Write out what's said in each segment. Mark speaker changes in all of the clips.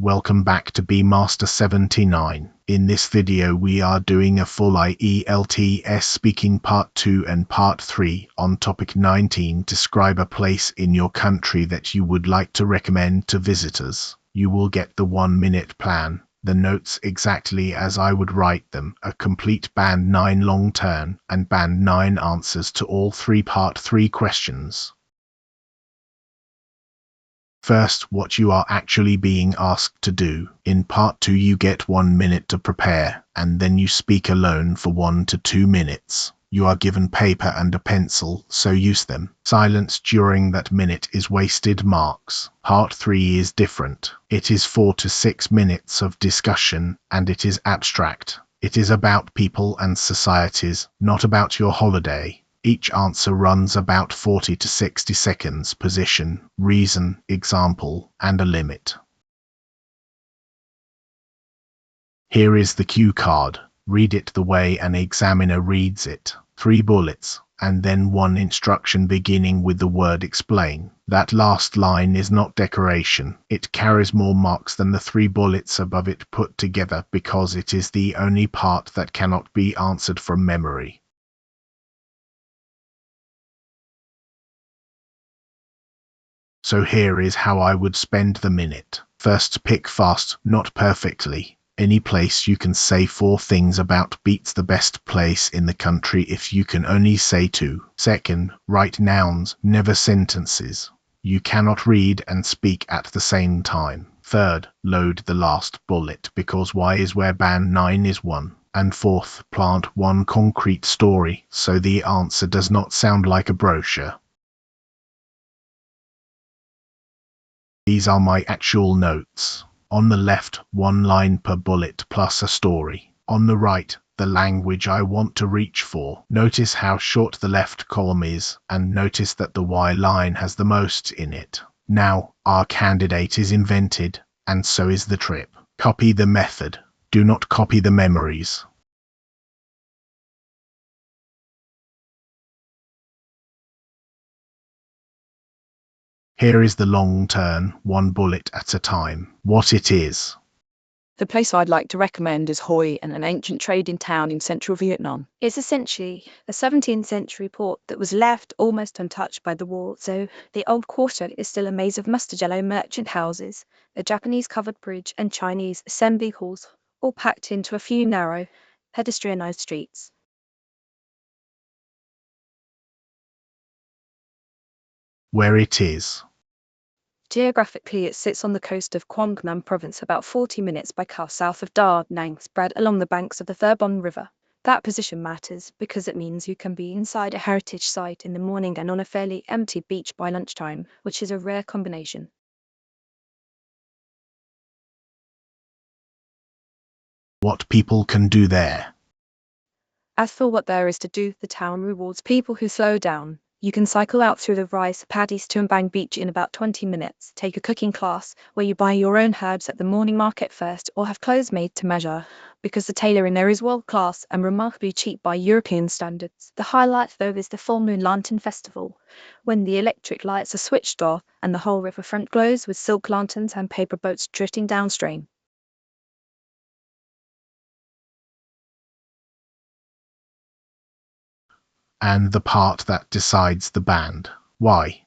Speaker 1: Welcome back to Master 79. In this video we are doing a full ielts speaking part 2 and part 3 on topic 19. Describe a place in your country that you would like to recommend to visitors. You will get the 1-minute plan, the notes exactly as I would write them, a complete band 9 long turn, and band 9 answers to all 3 part 3 questions. First, what you are actually being asked to do. In part 2 you get 1 minute to prepare, and then you speak alone for 1 to 2 minutes. You are given paper and a pencil, so use them. Silence during that minute is wasted marks. Part 3 is different. It is 4 to 6 minutes of discussion, and it is abstract. It is about people and societies, not about your holiday. Each answer runs about 40 to 60 seconds. Position, reason, example, and a limit. Here is the cue card. Read it the way an examiner reads it. 3 bullets, and then 1 instruction beginning with the word explain. That last line is not decoration. It carries more marks than the 3 bullets above it put together because it is the only part that cannot be answered from memory. So here is how I would spend the minute. First, pick fast, not perfectly. Any place you can say 4 things about beats the best place in the country if you can only say 2. Second, write nouns, never sentences. You cannot read and speak at the same time. Third, load the last bullet because Y is where band 9 is 1. And fourth, plant 1 concrete story so the answer does not sound like a brochure. These are my actual notes. On the left, 1 line per bullet plus a story. On the right, the language I want to reach for. Notice how short the left column is, and notice that the Y line has the most in it. Now, our candidate is invented, and so is the trip. Copy the method. Do not copy the memories. Here is the long turn, 1 bullet at a time. What it is.
Speaker 2: The place I'd like to recommend is Hoi, an ancient trading town in central Vietnam. It's essentially a 17th century port that was left almost untouched by the war, so the old quarter is still a maze of mustard yellow merchant houses, a Japanese covered bridge and Chinese assembly halls, all packed into a few narrow, pedestrianised streets.
Speaker 1: Where it is.
Speaker 2: Geographically, it sits on the coast of Quang Nam province, about 40 minutes by car south of Da Nang, spread along the banks of the Thur Bon River. That position matters because it means you can be inside a heritage site in the morning and on a fairly empty beach by lunchtime, which is a rare combination.
Speaker 1: What people can do there.
Speaker 2: As for what there is to do, the town rewards people who slow down. You can cycle out through the rice paddies to Mbang Beach in about 20 minutes, take a cooking class where you buy your own herbs at the morning market first, or have clothes made to measure, because the tailoring there is world class and remarkably cheap by European standards. The highlight though is the full moon lantern festival, when the electric lights are switched off and the whole riverfront glows with silk lanterns and paper boats drifting downstream.
Speaker 1: And the part that decides the band. Why?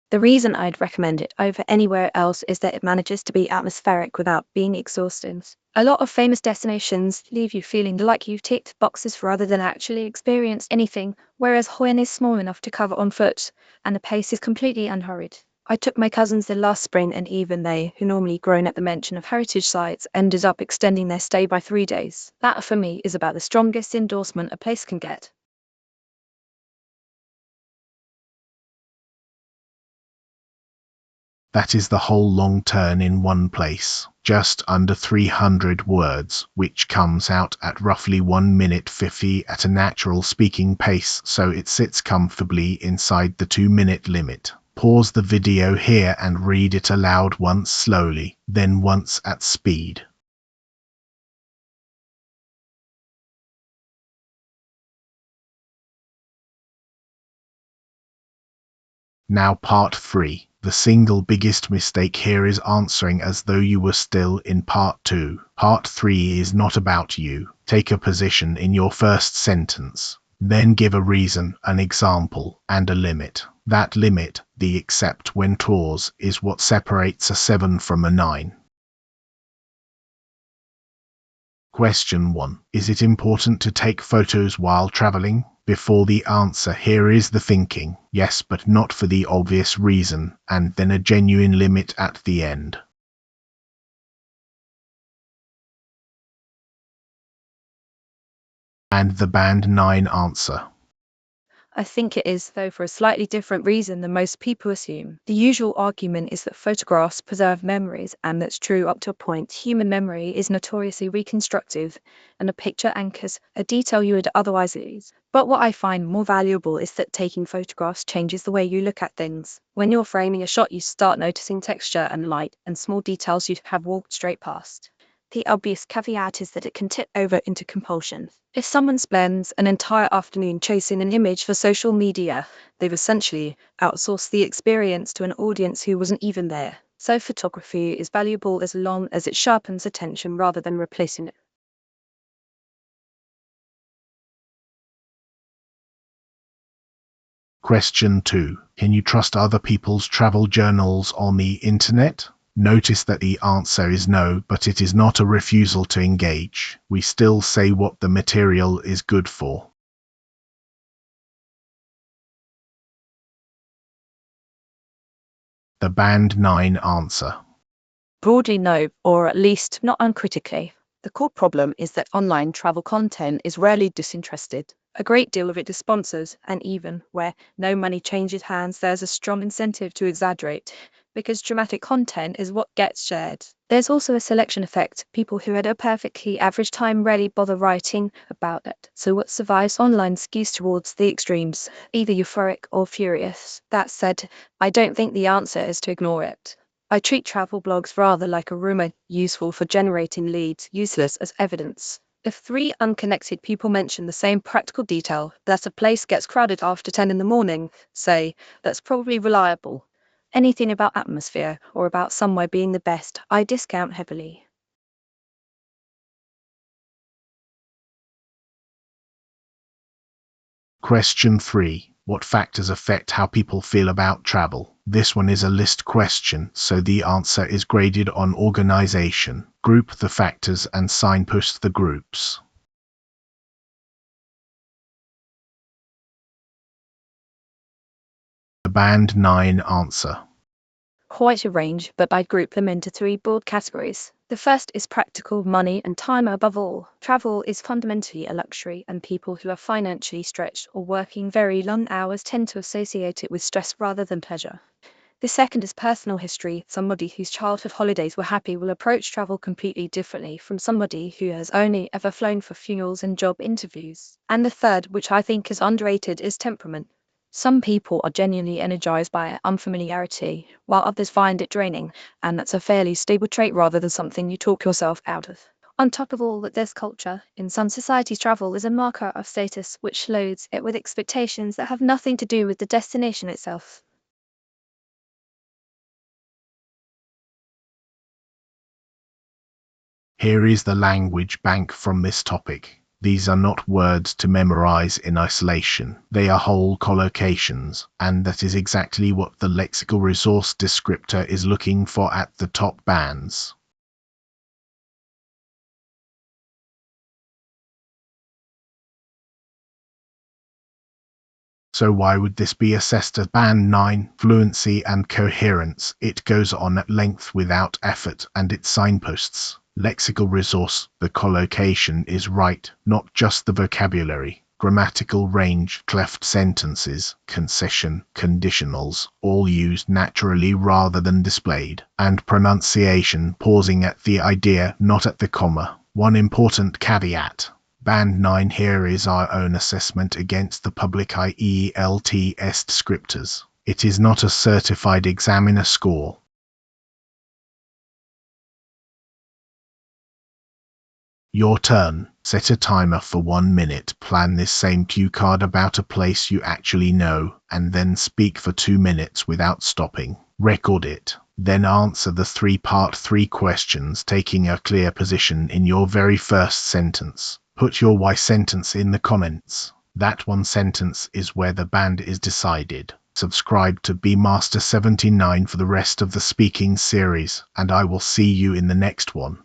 Speaker 2: The reason I'd recommend it over anywhere else is that it manages to be atmospheric without being exhausting. A lot of famous destinations leave you feeling like you've ticked boxes rather than actually experienced anything, whereas Hoi An is small enough to cover on foot, and the pace is completely unhurried. I took my cousins there last spring, and even they, who normally groan at the mention of heritage sites, ended up extending their stay by 3 days. That, for me, is about the strongest endorsement a place can get.
Speaker 1: That is the whole long turn in one place, just under 300 words, which comes out at roughly 1 minute 50 at a natural speaking pace, so it sits comfortably inside the 2-minute limit. Pause the video here and read it aloud once slowly, then once at speed. Now part 3. The single biggest mistake here is answering as though you were still in part 2. Part 3 is not about you. Take a position in your first sentence. Then give a reason, an example, and a limit. That limit, the except when clause, is what separates a 7 from a 9. Question 1. Is it important to take photos while traveling? Before the answer, here is the thinking. Yes, but not for the obvious reason, and then a genuine limit at the end. And the band 9 answer.
Speaker 2: I think it is, though for a slightly different reason than most people assume. The usual argument is that photographs preserve memories, and that's true up to a point. Human memory is notoriously reconstructive, and a picture anchors a detail you would otherwise lose. But what I find more valuable is that taking photographs changes the way you look at things. When you're framing a shot, you start noticing texture and light and small details you have walked straight past. The obvious caveat is that it can tip over into compulsion. If someone spends an entire afternoon chasing an image for social media, they've essentially outsourced the experience to an audience who wasn't even there. So photography is valuable as long as it sharpens attention rather than replacing it.
Speaker 1: Question 2. Can you trust other people's travel journals on the internet? Notice that the answer is no, but it is not a refusal to engage. We still say what the material is good for. The band 9 answer.
Speaker 2: Broadly no, or at least not uncritically. The core problem is that online travel content is rarely disinterested. A great deal of it is sponsored, and even where no money changes hands, there's a strong incentive to exaggerate, because dramatic content is what gets shared. There's also a selection effect. People who had a perfectly average time rarely bother writing about it. So what survives online skews towards the extremes, either euphoric or furious. That said, I don't think the answer is to ignore it. I treat travel blogs rather like a rumor, useful for generating leads, useless as evidence. If 3 unconnected people mention the same practical detail, that a place gets crowded after 10 in the morning, say, that's probably reliable. Anything about atmosphere or about somewhere being the best, I discount heavily.
Speaker 1: Question 3. What factors affect how people feel about travel? This one is a list question, so the answer is graded on organization. Group the factors and signpost the groups. The band 9 answer.
Speaker 2: Quite a range, but I'd group them into 3 broad categories. The first is practical, money and time above all. Travel is fundamentally a luxury, and people who are financially stretched or working very long hours tend to associate it with stress rather than pleasure. The second is personal history. Somebody whose childhood holidays were happy will approach travel completely differently from somebody who has only ever flown for funerals and job interviews. And the third, which I think is underrated, is temperament. Some people are genuinely energized by unfamiliarity, while others find it draining, and that's a fairly stable trait rather than something you talk yourself out of. On top of all that, there's culture. In some societies, travel is a marker of status, which loads it with expectations that have nothing to do with the destination itself.
Speaker 1: Here is the language bank from this topic. These are not words to memorize in isolation. They are whole collocations, and that is exactly what the lexical resource descriptor is looking for at the top bands. So why would this be assessed as band 9? Fluency and coherence. It goes on at length without effort, and it signposts. Lexical resource, the collocation is right, not just the vocabulary. Grammatical range, cleft sentences, concession, conditionals, all used naturally rather than displayed. And pronunciation, pausing at the idea, not at the comma. One important caveat. Band 9 here is our own assessment against the public ielts descriptors. It is not a certified examiner score. Your turn. Set a timer for 1 minute, plan this same cue card about a place you actually know, and then speak for 2 minutes without stopping. Record it. Then answer the part 3 questions, taking a clear position in your very first sentence. Put your why sentence in the comments. That one sentence is where the band is decided. Subscribe to Master 79 for the rest of the speaking series, and I will see you in the next one.